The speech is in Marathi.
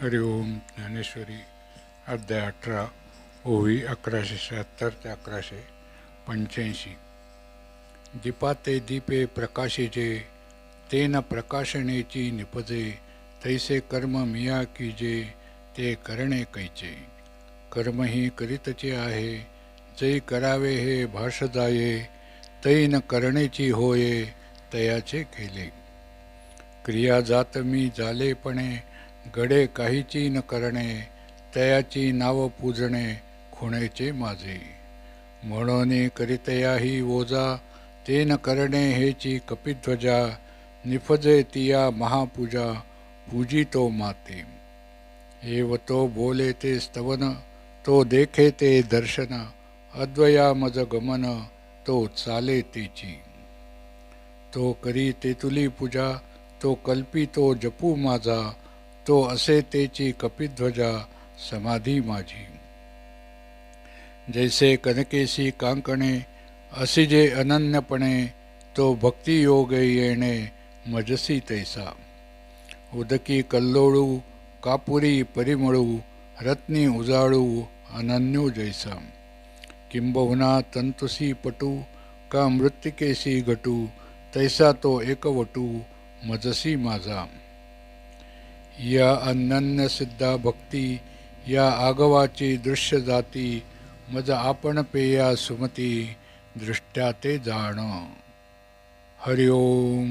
हरिओम ज्ञानेश्वरी अध्याय 18 ओवी 1176 ते 1185. दीपाते दीपे प्रकाशिजे तेन प्रकाशनेची निपजे तैसे कर्म मिया कीजे ते करणे कैचे. कर्म ही करीतचे आहे जै करावे हे भाष जाये तै न करणेची होये तयाचे केले. क्रिया जात मी जालेपणे गडे काहीची न करणे तयाची नाव पूजणे खुणेचे माझे. म्हणून करीतयाही ओजा ते न करणे हेची कपिध्वजा निफजे तिया महापूजा पूजितो माते. एव तो बोले ते स्तवन तो देखे ते दर्शन अद्वया मज गमन तो चाले तेची. तो करी तेतुली पूजा तो कल्पी तो जपू माझा तो असे तेची कपिध्वजा समाधी माझी. जैसे कनकेसी कांकणे असिजे अनन्यपणे तो भक्तियोग येणे मजसी तैसा. उदकी कल्लोळू कापुरी परिमळू रत्नी उजाळू अनन्यो जैसा. किंबहुना तंतुसी पटू का मृत्तिकेसी घटू तैसा तो एकवटू मजसी माझा. या अनन्य सिद्धा भक्ती या आगवाची दृश्य जाती मज आपण पेया सुमती दृष्ट्या ते जाण. हरिओम.